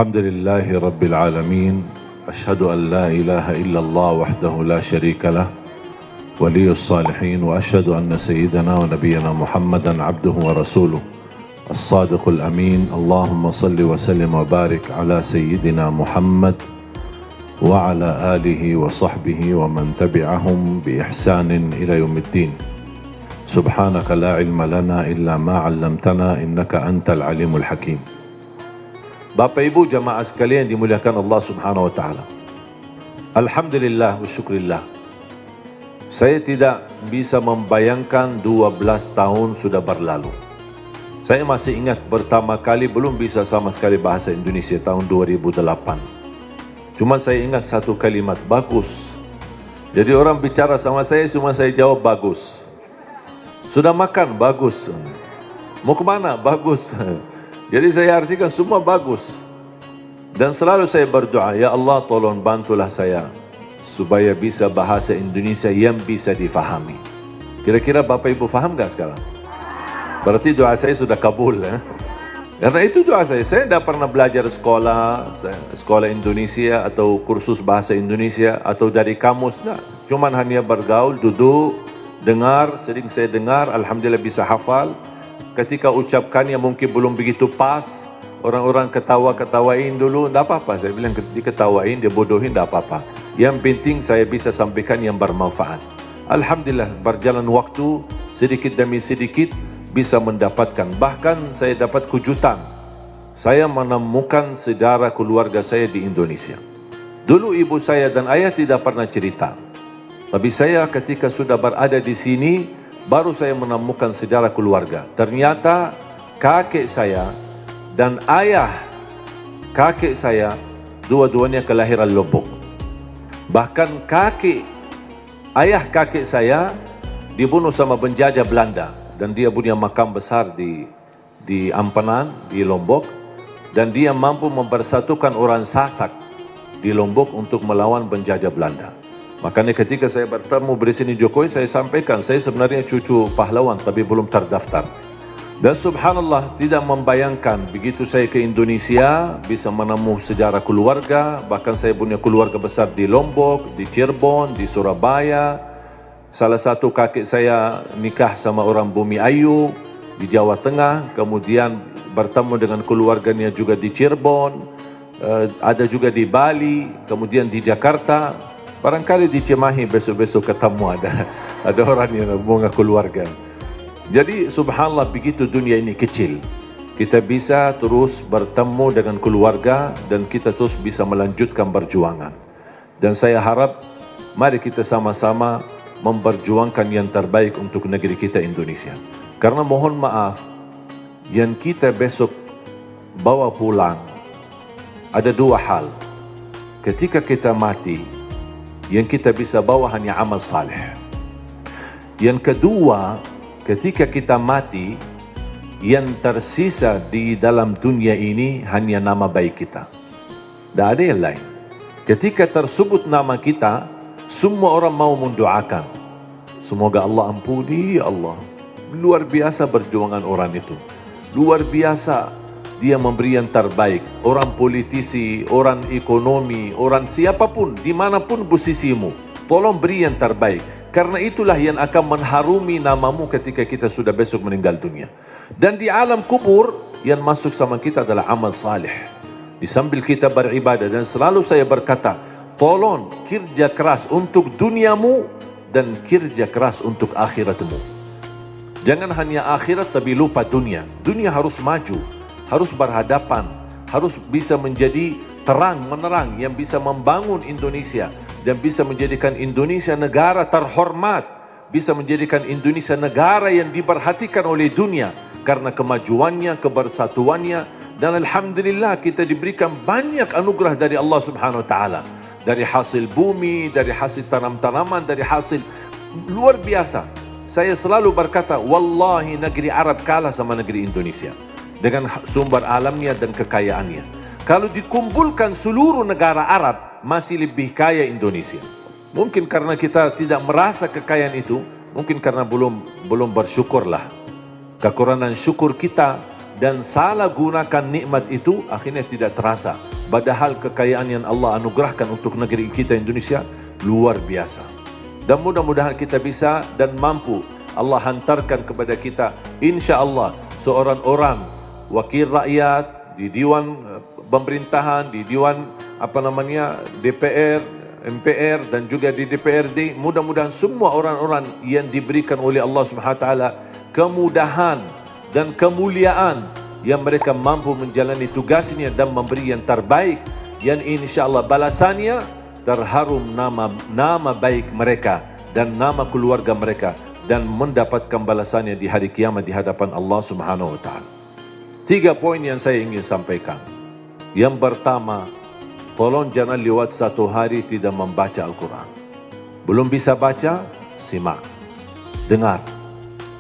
الحمد لله رب العالمين أشهد أن لا إله إلا الله وحده لا شريك له ولي الصالحين وأشهد أن سيدنا ونبينا محمدا عبده ورسوله الصادق الأمين اللهم صل وسلم وبارك على سيدنا محمد وعلى آله وصحبه ومن تبعهم بإحسان إلى يوم الدين سبحانك لا علم لنا إلا ما علمتنا إنك أنت العليم الحكيم. Bapak Ibu jamaah sekalian dimuliakan Allah Subhanahu wa taala. Alhamdulillah wa syukrillah. Saya tidak bisa membayangkan 12 tahun sudah berlalu. Saya masih ingat pertama kali belum bisa sama sekali bahasa Indonesia tahun 2008. Cuma saya ingat satu kalimat, bagus. Jadi orang bicara sama saya cuma saya jawab bagus. Sudah makan? Bagus. Mau kemana? Bagus. Jadi saya artikan semua bagus. Dan selalu saya berdoa, ya Allah tolong bantulah saya supaya bisa bahasa Indonesia yang bisa difahami. Kira-kira Bapak Ibu faham gak sekarang? Berarti doa saya sudah kabul ya. Karena itu doa saya tidak pernah belajar sekolah Indonesia atau kursus bahasa Indonesia atau dari kamus. Nah, cuman hanya bergaul, duduk, dengar, sering saya dengar, alhamdulillah bisa hafal. Ketika ucapkannya mungkin belum begitu pas, orang-orang ketawa-ketawain dulu, tidak apa-apa. Saya bilang diketawain, dia bodohin, tidak apa-apa. Yang penting saya bisa sampaikan yang bermanfaat. Alhamdulillah berjalan waktu, sedikit demi sedikit bisa mendapatkan. Bahkan saya dapat kejutan. Saya menemukan saudara keluarga saya di Indonesia. Dulu ibu saya dan ayah tidak pernah cerita. Tapi saya ketika sudah berada di sini, baru saya menemukan saudara keluarga. Ternyata kakek saya dan ayah kakek saya dua-duanya kelahiran Lombok. Bahkan ayah kakek saya dibunuh sama penjajah Belanda dan dia punya makam besar di Ampenan di Lombok dan dia mampu mempersatukan orang Sasak di Lombok untuk melawan penjajah Belanda. Makanya ketika saya bertemu Presiden Jokowi, saya sampaikan, saya sebenarnya cucu pahlawan tapi belum terdaftar. Dan subhanallah, tidak membayangkan begitu saya ke Indonesia, bisa menemukan sejarah keluarga, bahkan saya punya keluarga besar di Lombok, di Cirebon, di Surabaya. Salah satu kakek saya nikah sama orang Bumi Ayu di Jawa Tengah, kemudian bertemu dengan keluarganya juga di Cirebon, ada juga di Bali, kemudian di Jakarta. Barangkali di Cimahi besok-besok ketemu ada orang yang bunga keluarga. Jadi subhanallah begitu dunia ini kecil. Kita bisa terus bertemu dengan keluarga dan kita terus bisa melanjutkan perjuangan. Dan saya harap mari kita sama-sama memperjuangkan yang terbaik untuk negeri kita Indonesia. Karena mohon maaf, yang kita besok bawa pulang ada dua hal. Ketika kita mati, yang kita bisa bawa hanya amal saleh. Yang kedua, ketika kita mati, yang tersisa di dalam dunia ini hanya nama baik kita. Tidak ada yang lain. Ketika tersebut nama kita, semua orang mau mendoakan. Semoga Allah ampuni, ya Allah. Luar biasa perjuangan orang itu. Luar biasa. Dia memberi yang terbaik. Orang politisi, orang ekonomi, orang siapapun, dimanapun posisimu, tolong beri yang terbaik. Karena itulah yang akan mengharumi namamu ketika kita sudah besok meninggal dunia. Dan di alam kubur, yang masuk sama kita adalah amal saleh. Di sambil kita beribadah, dan selalu saya berkata, tolong kerja keras untuk duniamu dan kerja keras untuk akhiratmu. Jangan hanya akhirat tapi lupa dunia. Dunia harus maju, harus berhadapan, harus bisa menjadi terang menerang yang bisa membangun Indonesia dan bisa menjadikan Indonesia negara terhormat, bisa menjadikan Indonesia negara yang diperhatikan oleh dunia karena kemajuannya, kebersatuannya. Dan alhamdulillah kita diberikan banyak anugerah dari Allah Subhanahu wa taala, dari hasil bumi, dari hasil tanam-tanaman, dari hasil luar biasa. Saya selalu berkata, wallahi negeri Arab kalah sama negeri Indonesia dengan sumber alamnya dan kekayaannya. Kalau dikumpulkan seluruh negara Arab, masih lebih kaya Indonesia. Mungkin karena kita tidak merasa kekayaan itu, mungkin karena belum bersyukurlah. Kekurangan syukur kita dan salah gunakan nikmat itu, akhirnya tidak terasa. Padahal kekayaan yang Allah anugerahkan untuk negeri kita Indonesia luar biasa. Dan mudah-mudahan kita bisa dan mampu Allah hantarkan kepada kita, insya Allah, seorang orang wakil rakyat di Dewan Pemerintahan, di Dewan DPR, MPR dan juga di DPRD. Mudah-mudahan semua orang-orang yang diberikan oleh Allah SWT kemudahan dan kemuliaan, yang mereka mampu menjalani tugasnya dan memberi yang terbaik, yang insya Allah balasannya terharum nama baik mereka dan nama keluarga mereka, dan mendapatkan balasannya di hari kiamat di hadapan Allah Subhanahu wa Ta'ala. 3 poin yang saya ingin sampaikan. Yang pertama, tolong jangan lewat 1 hari tidak membaca Al-Quran. Belum bisa baca, simak, dengar.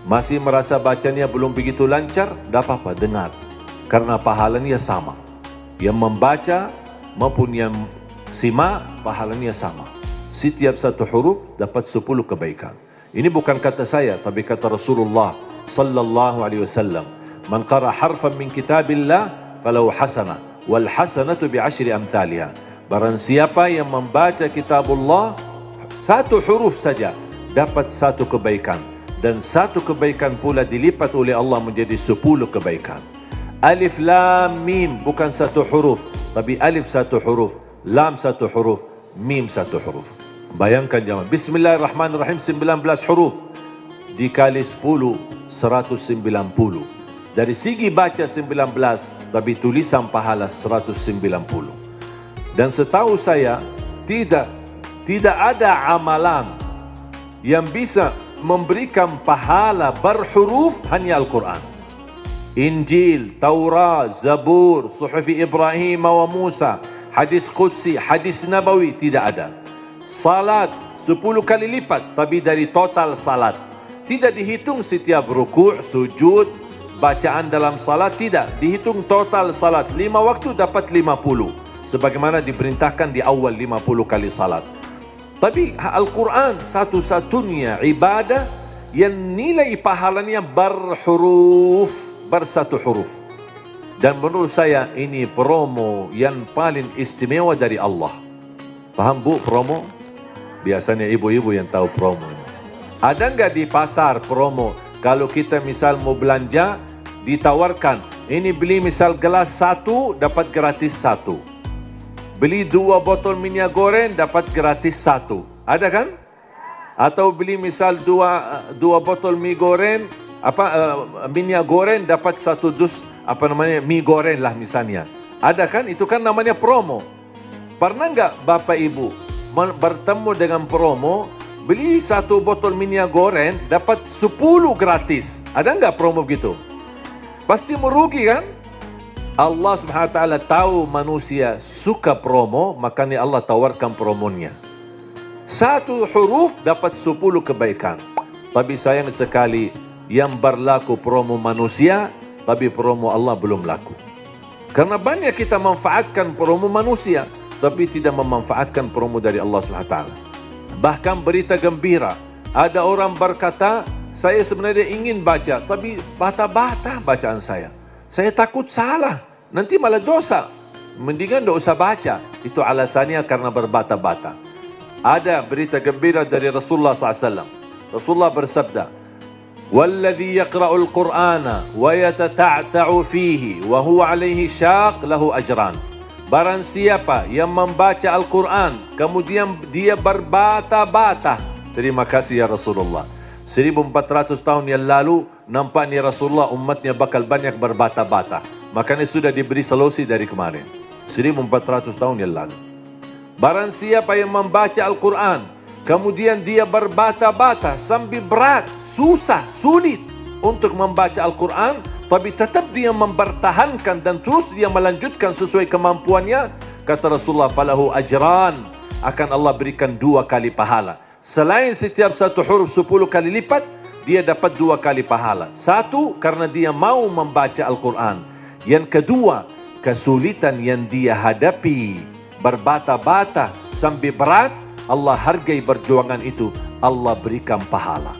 Masih merasa bacanya belum begitu lancar, tidak apa-apa, dengar. Karena pahalanya sama. Yang membaca maupun yang simak, pahalanya sama. Setiap 1 huruf dapat 10 kebaikan. Ini bukan kata saya, tapi kata Rasulullah sallallahu alaihi wasallam. Man qara harfan min kitabillah falahu hasanah, wal hasanatu bi 10 amthaliha. Barang siapa yang membaca kitabullah 1 huruf saja dapat 1 kebaikan, dan 1 kebaikan pula dilipat oleh Allah menjadi 10 kebaikan. Alif lam mim bukan 1 huruf, tapi alif 1 huruf, lam 1 huruf, mim 1 huruf. Bayangkan jemaah, Bismillahirrahmanirrahim 19 huruf dikali 10, 190. Dari segi baca 19, tapi tulisan pahala 190. Dan setahu saya tidak ada amalan yang bisa memberikan pahala berhuruf hanya Al-Quran. Injil, Taurat, Zabur, Suhufi Ibrahim wa Musa, hadis Qudsi, hadis Nabawi, tidak ada. Salat 10 kali lipat, tapi dari total salat. Tidak dihitung setiap ruku', sujud, bacaan dalam salat, tidak. Dihitung total salat. 5 waktu dapat 50. Sebagaimana diperintahkan di awal 50 kali salat. Tapi Al-Quran satu-satunya ibadah yang nilai pahalanya berhuruf, bersatu huruf. Dan menurut saya ini promo yang paling istimewa dari Allah. Paham bu promo? Biasanya ibu-ibu yang tahu promo. Ada nggak di pasar promo? Kalau kita misal mau belanja, ditawarkan, ini beli misal gelas 1, dapat gratis 1. Beli 2 botol minyak goreng, dapat gratis 1. Ada kan? Atau beli misal 2 botol mie goreng, minyak goreng, dapat 1 dus mie goreng lah misalnya. Ada kan? Itu kan namanya promo. Pernah nggak Bapak Ibu bertemu dengan promo, beli 1 botol minyak goreng, dapat 10 gratis? Ada nggak promo gitu? Pasti merugi kan? Allah Subhanahu wa Ta'ala tahu manusia suka promo, makanya Allah tawarkan promonya. 1 huruf dapat 10 kebaikan. Tapi sayang sekali, yang berlaku promo manusia, tapi promo Allah belum laku. Karena banyak kita manfaatkan promo manusia, tapi tidak memanfaatkan promo dari Allah Subhanahu wa Ta'ala. Bahkan berita gembira, ada orang berkata, saya sebenarnya ingin baca, tapi bata-bata bacaan saya. Saya takut salah, nanti malah dosa. Mendingan tidak usah baca. Itu alasannya karena berbata-bata. Ada berita gembira dari Rasulullah SAW. Rasulullah bersabda, "Walladhi yaqra'ul Qur'ana wa yatata'ta'u fihi wa huwa 'alaihi syaq lahu ajran." Barang siapa yang membaca Al-Quran, kemudian dia berbata-bata. Terima kasih ya Rasulullah. 1400 tahun yang lalu, nampaknya Rasulullah umatnya bakal banyak berbata-bata. Makanya sudah diberi solusi dari kemarin. 1400 tahun yang lalu. Barang siapa yang membaca Al-Quran, kemudian dia berbata-bata sambil berat, susah, sulit untuk membaca Al-Quran, tapi tetap dia mempertahankan dan terus dia melanjutkan sesuai kemampuannya, kata Rasulullah, falahu ajran, akan Allah berikan 2 kali pahala. Selain setiap 1 huruf 10 kali lipat, dia dapat 2 kali pahala. 1, karena dia mau membaca Al-Quran. Yang kedua, kesulitan yang dia hadapi, berbata-bata sampai berat, Allah hargai perjuangan itu, Allah berikan pahala.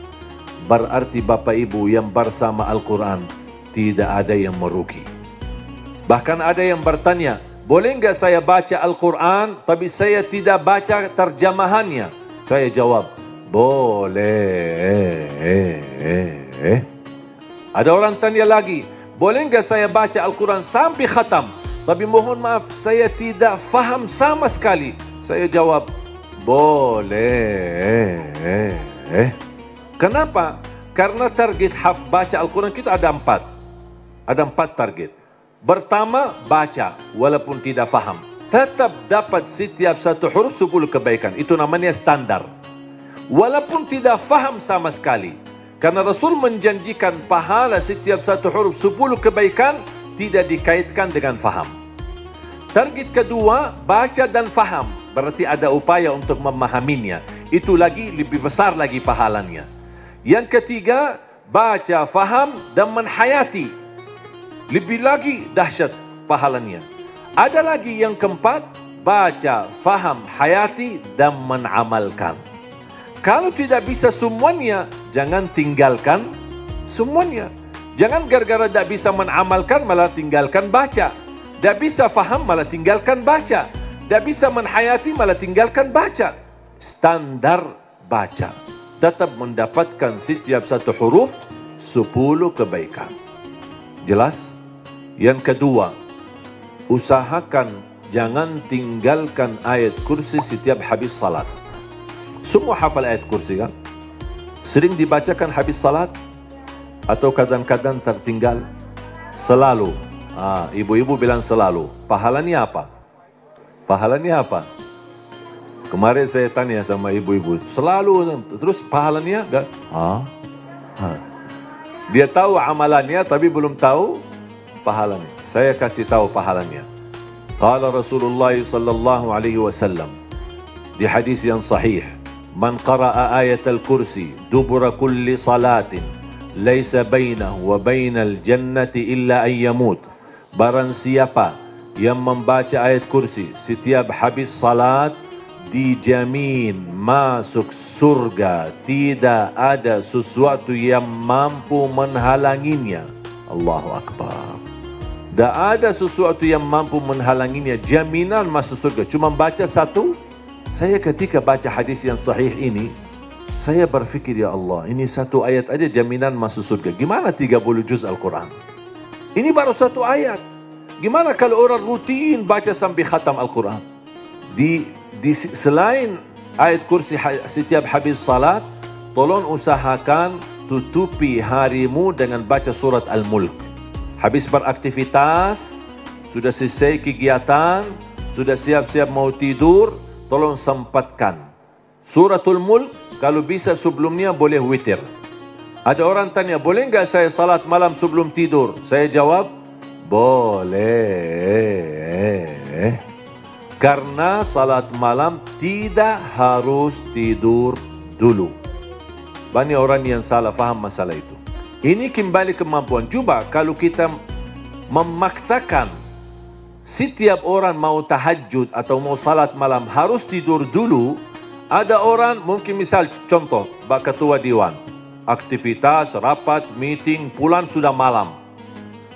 Berarti Bapak Ibu yang bersama Al-Quran, tidak ada yang merugi. Bahkan ada yang bertanya, boleh nggak saya baca Al-Quran tapi saya tidak baca terjemahannya? Saya jawab, boleh. Ada orang tanya lagi, boleh nggak saya baca Al-Quran sampai khatam tapi mohon maaf saya tidak faham sama sekali? Saya jawab, boleh. Kenapa? Karena target baca Al-Quran kita ada 4. Ada 4 target. Pertama, baca walaupun tidak faham. Tetap dapat setiap satu huruf 10 kebaikan. Itu namanya standar. Walaupun tidak faham sama sekali. Karena Rasul menjanjikan pahala setiap satu huruf 10 kebaikan tidak dikaitkan dengan faham. Target kedua, baca dan faham. Berarti ada upaya untuk memahaminya. Itu lagi lebih besar lagi pahalanya. Yang ketiga, baca, faham dan menhayati. Lebih lagi dahsyat pahalanya. Ada lagi yang keempat, baca, faham, hayati dan menamalkan. Kalau tidak bisa semuanya, jangan tinggalkan semuanya. Jangan gara-gara tidak bisa menamalkan malah tinggalkan baca. Tidak bisa faham malah tinggalkan baca. Tidak bisa menhayati malah tinggalkan baca. Standar baca. Tetap mendapatkan setiap satu huruf 10 kebaikan. Jelas? Yang kedua, usahakan jangan tinggalkan ayat kursi setiap habis salat. Semua hafal ayat kursi kan? Sering dibacakan habis salat? Atau kadang-kadang tertinggal? Selalu. Ibu-ibu bilang selalu. Pahalanya apa? Pahalanya apa? Kemarin saya tanya sama ibu-ibu, selalu terus pahalanya enggak? Dia tahu amalannya tapi belum tahu pahalanya. Saya kasih tahu pahalanya. Qala Rasulullah sallallahu alaihi wasallam di hadis yang sahih, "Man qara'a ayatal kursi dubura kulli salatin laisa bainahu wa bainal jannati illa an yamut." Barang siapa yang membaca ayat kursi setiap habis salat, dijamin masuk surga, tidak ada sesuatu yang mampu menghalanginya. Allahu Akbar. Tak ada sesuatu yang mampu menghalanginya, jaminan masuk surga. Cuma baca satu. Saya ketika baca hadis yang sahih ini, saya berfikir, ya Allah, ini satu ayat aja jaminan masuk surga. Gimana 30 juz Al-Quran? Ini baru satu ayat. Gimana kalau orang rutin baca sampai khatam Al-Quran? Selain ayat kursi setiap habis salat, tolong usahakan tutupi harimu dengan baca surat Al-Mulk. Habis beraktivitas, sudah selesai kegiatan, sudah siap-siap mau tidur, tolong sempatkan. Suratul Mulk, kalau bisa sebelumnya boleh witir. Ada orang tanya, boleh nggak saya salat malam sebelum tidur? Saya jawab, boleh. Karena salat malam tidak harus tidur dulu. Banyak orang yang salah faham masalah itu. Ini kembali kemampuan. Coba kalau kita memaksakan setiap orang mau tahajud atau mau salat malam harus tidur dulu. Ada orang mungkin misal contoh, Pak Ketua Dewan. Aktivitas, rapat, meeting, pulang sudah malam.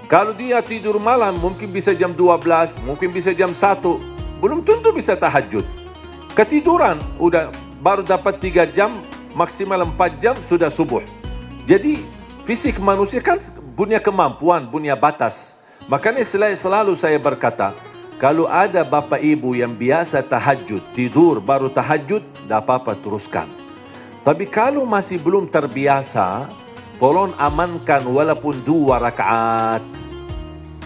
Kalau dia tidur malam mungkin bisa jam 12, mungkin bisa jam 1. Belum tentu bisa tahajud. Ketiduran, udah baru dapat 3 jam, maksimal 4 jam, sudah subuh. Jadi, fisik manusia kan punya kemampuan, punya batas. Makanya selalu saya berkata, kalau ada bapak ibu yang biasa tahajud, tidur baru tahajud, tidak apa-apa, teruskan. Tapi kalau masih belum terbiasa, tolong amankan walaupun 2 rakaat.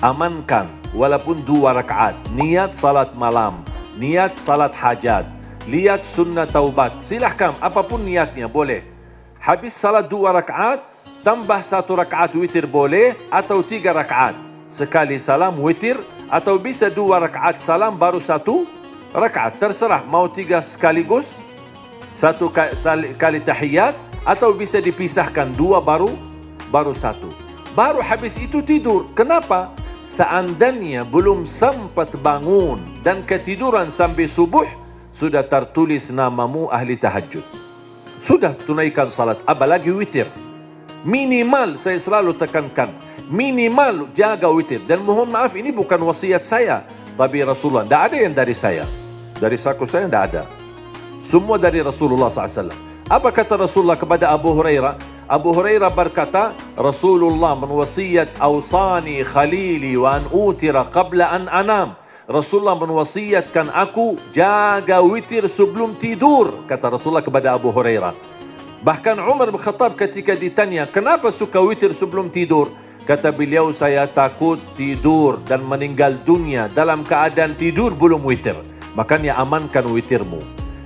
Amankan walaupun 2 rakaat. Niat salat malam, niat salat hajat, lihat sunnah taubat. Silahkan, apapun niatnya boleh. Habis salat 2 rakaat, tambah 1 rakaat witir boleh, atau 3 rakaat. Sekali salam witir, atau bisa 2 rakaat salam baru 1 rakaat. Terserah, mau 3 sekaligus, 1 kali tahiyat, atau bisa dipisahkan 2 baru 1. Baru habis itu tidur. Kenapa? Seandainya belum sempat bangun dan ketiduran sampai subuh, sudah tertulis namamu ahli tahajud. Sudah tunaikan salat, apalagi witir. Minimal saya selalu tekankan, Minimal jaga witir. Dan mohon maaf, ini bukan wasiat saya, tapi Rasulullah. Tidak ada yang dari saya. Dari saku saya tidak ada. Semua dari Rasulullah SAW. Apa kata Rasulullah kepada Abu Hurairah? Abu Hurairah berkata, Rasulullah menwasiat awsani khalili wa an utira qabla an anam. Rasulullah menwasiatkan aku jaga witir sebelum tidur, kata Rasulullah kepada Abu Hurairah. Bahkan Umar bin Khattab ketika ditanya, kenapa suka witir sebelum tidur? Kata beliau, saya takut tidur dan meninggal dunia dalam keadaan tidur belum witir. Makanya amankan witirmu.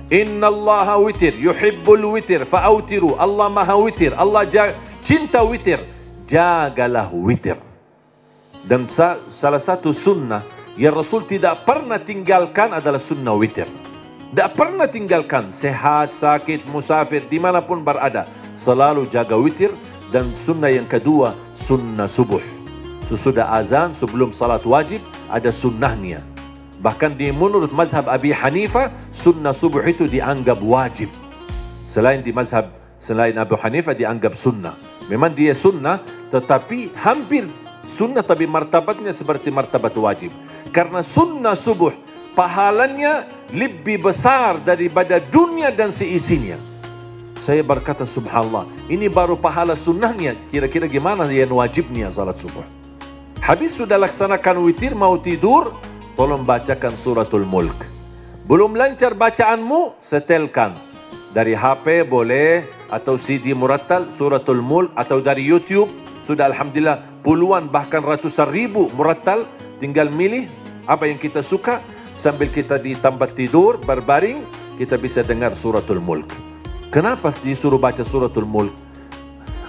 Inna Allah witir, yuhibbul witir, fa'autiru. Allah maha witir, Allah cinta witir. Jagalah witir. Dan salah satu sunnah yang Rasul tidak pernah tinggalkan adalah sunnah witir. Tidak pernah tinggalkan, sehat, sakit, musafir, dimanapun berada. Selalu jaga witir. Dan sunnah yang kedua, sunnah subuh. Sesudah azan, sebelum salat wajib, ada sunnahnya. Bahkan di menurut mazhab Abi Hanifah, sunnah subuh itu dianggap wajib. Selain Abu Hanifah dianggap sunnah. Memang dia sunnah, tetapi hampir sunnah, tapi martabatnya seperti martabat wajib. Karena sunnah subuh, pahalanya lebih besar daripada dunia dan seisinya. Saya berkata, subhanallah, ini baru pahala sunnahnya. Kira-kira gimana yang wajibnya salat subuh? Habis sudah laksanakan witir, mau tidur, tolong bacakan suratul mulk. Belum lancar bacaanmu, setelkan. Dari HP boleh, atau CD murattal, suratul mulk, atau dari YouTube. Sudah alhamdulillah puluhan bahkan ratusan ribu murattal. Tinggal milih apa yang kita suka. Sambil kita di tempat tidur, berbaring, kita bisa dengar suratul mulk. Kenapa disuruh baca suratul mulk?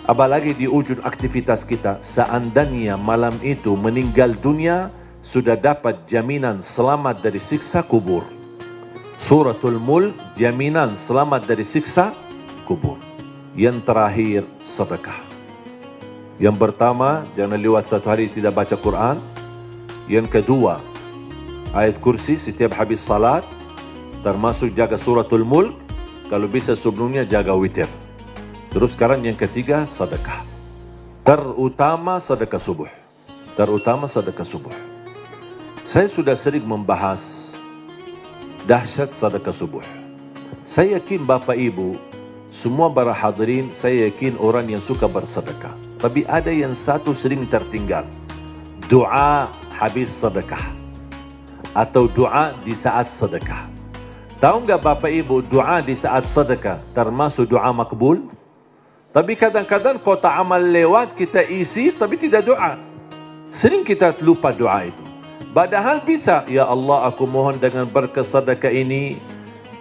Apalagi di ujung aktivitas kita, seandainya malam itu meninggal dunia, sudah dapat jaminan selamat dari siksa kubur. Suratul Mulk, jaminan selamat dari siksa kubur. Yang terakhir, sedekah. Yang pertama, jangan lewat satu hari tidak baca Quran. Yang kedua, ayat kursi setiap habis salat, termasuk jaga suratul Mulk. Kalau bisa sebelumnya jaga witir. Terus sekarang yang ketiga, sedekah. Terutama sedekah subuh. Terutama sedekah subuh. Saya sudah sering membahas dahsyat sedekah subuh. Saya yakin Bapak Ibu, semua para hadirin, saya yakin orang yang suka bersedekah. Tapi ada yang satu sering tertinggal. Doa habis sedekah. Atau doa di saat sedekah. Tahu nggak Bapak Ibu, doa di saat sedekah termasuk doa makbul? Tapi kadang-kadang kotak amal lewat, kita isi tapi tidak doa. Sering kita lupa doa itu. Padahal bisa, ya Allah, aku mohon dengan berkat sedekah ini,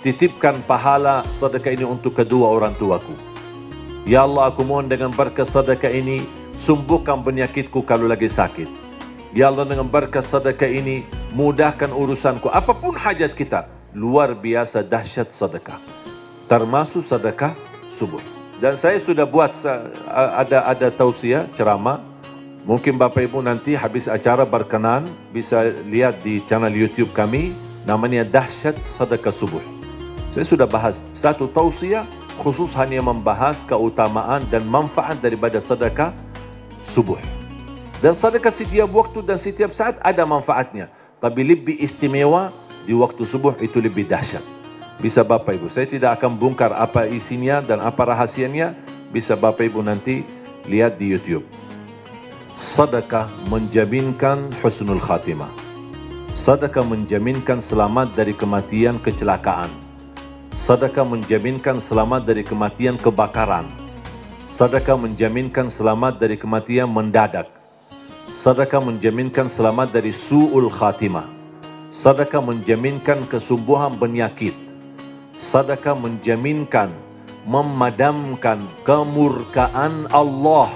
titipkan pahala sedekah ini untuk kedua orang tuaku. Ya Allah, aku mohon dengan berkat sedekah ini, sembuhkan penyakitku kalau lagi sakit. Ya Allah, dengan berkat sedekah ini, mudahkan urusanku. Apapun hajat kita, luar biasa dahsyat sedekah. Termasuk sedekah subuh. Dan saya sudah buat ada tausiah, ceramah. Mungkin Bapak Ibu nanti habis acara berkenan bisa lihat di channel YouTube kami, namanya Dahsyat Sedekah Subuh. Saya sudah bahas satu tausiah khusus hanya membahas keutamaan dan manfaat daripada sedekah subuh. Dan sedekah setiap waktu dan setiap saat ada manfaatnya, tapi lebih istimewa di waktu subuh, itu lebih dahsyat. Bisa Bapak Ibu, saya tidak akan bongkar apa isinya dan apa rahasianya, bisa Bapak Ibu nanti lihat di YouTube. Sedekah menjaminkan husnul khatimah. Sedekah menjaminkan selamat dari kematian kecelakaan. Sedekah menjaminkan selamat dari kematian kebakaran. Sedekah menjaminkan selamat dari kematian mendadak. Sedekah menjaminkan selamat dari su'ul khatimah. Sedekah menjaminkan kesembuhan penyakit. Sedekah menjaminkan memadamkan kemurkaan Allah.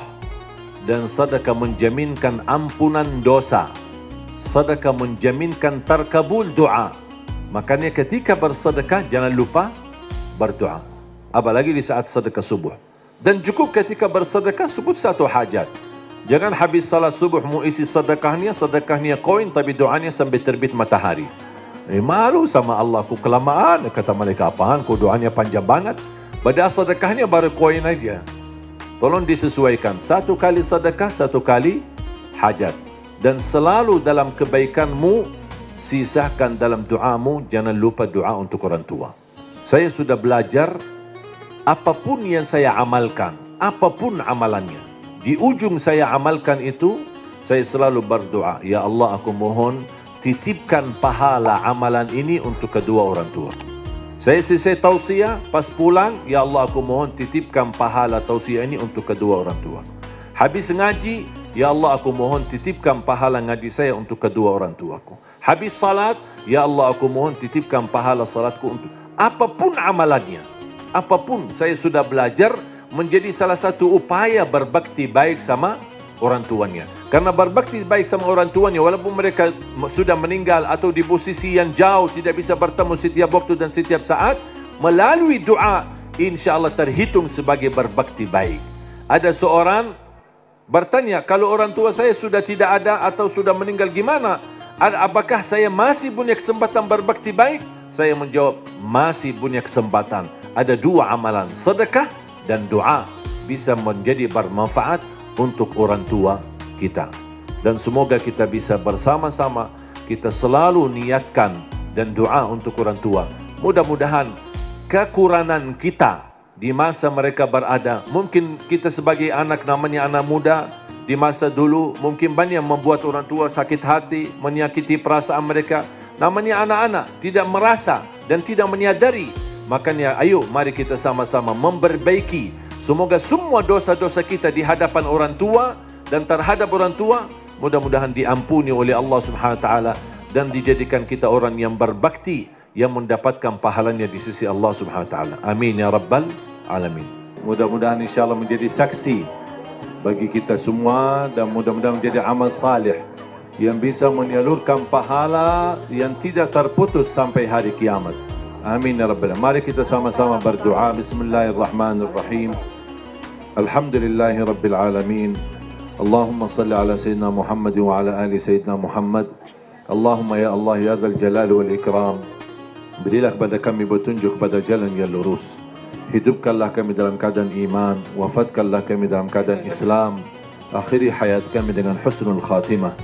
Dan sedekah menjaminkan ampunan dosa. Sedekah menjaminkan terkabul doa. Makanya ketika bersedekah jangan lupa berdoa. Apalagi di saat sedekah subuh. Dan cukup ketika bersedekah sebut satu hajat. Jangan habis salat subuh mau isi sedekahnya koin tapi doanya sampai terbit matahari. Malu sama Allah, ku kelamaan. Kata malaikat, apaan ku doanya panjang banget. Padahal sedekahnya baru koin aja. Tolong disesuaikan. Satu kali sedekah, satu kali hajat. Dan selalu dalam kebaikanmu, sisakan dalam doamu, jangan lupa doa untuk orang tua. Saya sudah belajar, apapun yang saya amalkan, apapun amalannya, di ujung saya amalkan itu, saya selalu berdoa, ya Allah, aku mohon titipkan pahala amalan ini untuk kedua orang tua. Saya selesai tausiah, pas pulang, ya Allah, aku mohon titipkan pahala tausiah ini untuk kedua orang tua. Habis ngaji, ya Allah, aku mohon titipkan pahala ngaji saya untuk kedua orang tuaku. Habis salat, ya Allah, aku mohon titipkan pahala salatku untuk apapun amalannya. Apapun, saya sudah belajar menjadi salah satu upaya berbakti baik sama orang tuanya. Karena berbakti baik sama orang tuanya, walaupun mereka sudah meninggal atau di posisi yang jauh, tidak bisa bertemu setiap waktu dan setiap saat, melalui doa, insya Allah terhitung sebagai berbakti baik. Ada seorang bertanya, kalau orang tua saya sudah tidak ada atau sudah meninggal, gimana? Apakah saya masih punya kesempatan berbakti baik? Saya menjawab, masih punya kesempatan. Ada dua amalan, sedekah dan doa, bisa menjadi bermanfaat untuk orang tua kita. Dan semoga kita bisa bersama-sama, kita selalu niatkan dan doa untuk orang tua. Mudah-mudahan kekurangan kita di masa mereka berada, mungkin kita sebagai anak, namanya anak muda, di masa dulu mungkin banyak membuat orang tua sakit hati, menyakiti perasaan mereka. Namanya anak-anak, tidak merasa dan tidak menyadari. Makanya ayo mari kita sama-sama memperbaiki. Semoga semua dosa-dosa kita di hadapan orang tua dan terhadap orang tua mudah-mudahan diampuni oleh Allah Subhanahu wa taala dan dijadikan kita orang yang berbakti yang mendapatkan pahalanya di sisi Allah Subhanahu wa taala. Amin ya rabbal alamin. Mudah-mudahan insyaallah menjadi saksi bagi kita semua dan mudah-mudahan menjadi amal salih yang bisa menyalurkan pahala yang tidak terputus sampai hari kiamat. Amin ya rabbal alamin. Mari kita sama-sama berdoa. Bismillahirrahmanirrahim. Alhamdulillahi rabbil alamin. Allahumma salli ala Sayyidina Muhammad wa ala ali Sayyidina Muhammad. Allahumma ya Allah ya dzal jalal wal ikram, berilah kepada kami petunjuk pada jalan yang lurus. Hidupkanlah kami dalam keadaan iman, wafatkanlah kami dalam keadaan Islam, akhiri hayat kami dengan husnul khatimah.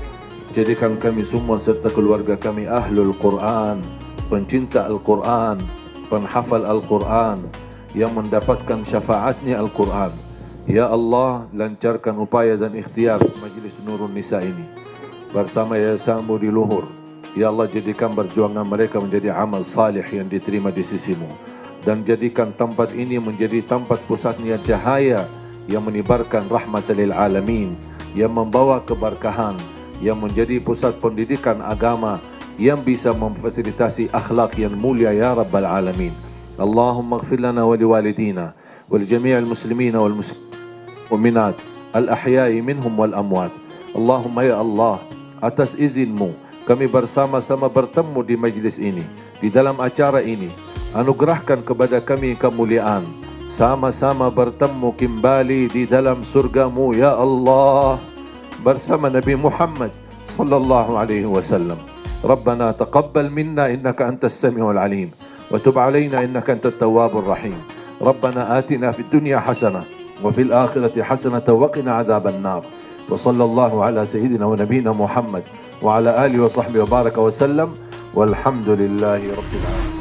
Jadikan kami semua serta keluarga kami ahlul Quran, pencinta Al-Quran, penghafal Al-Quran, yang mendapatkan syafaatnya Al-Quran. Ya Allah, lancarkan upaya dan ikhtiar Majlis Nurun Nisa ini bersama yayasanmu di luhur. Ya Allah, jadikan perjuangan mereka menjadi amal salih yang diterima di sisimu. Dan jadikan tempat ini menjadi tempat pusatnya cahaya yang menyebarkan rahmatan lil alamin, yang membawa keberkahan, yang menjadi pusat pendidikan agama, yang bisa memfasilitasi akhlak yang mulia ya rabbal alamin. Allahumma ighfir lana wa liwalidina wa li jami'il muslimina wal mu'minat al-ahya'i minhum wal amwat. Allahumma ya Allah, atas izinmu kami bersama-sama bertemu di majlis ini, di dalam acara ini. Anugerahkan kepada kami kemuliaan, sama-sama bertemu kembali di dalam surgamu ya Allah bersama Nabi Muhammad sallallahu alaihi wasallam. Rabbana taqabbal minna innaka antas samiul alim wa tub alaina innaka antat tawwabur rahim. Rabbana atina fid dunya hasanah wa fil akhirati hasanah wa qina adzaban nar. Wa sallallahu ala sayyidina wa nabiyyina Muhammad wa ala alihi wa sahbihi wa baraka wa sallam walhamdulillahi rabbil alamin.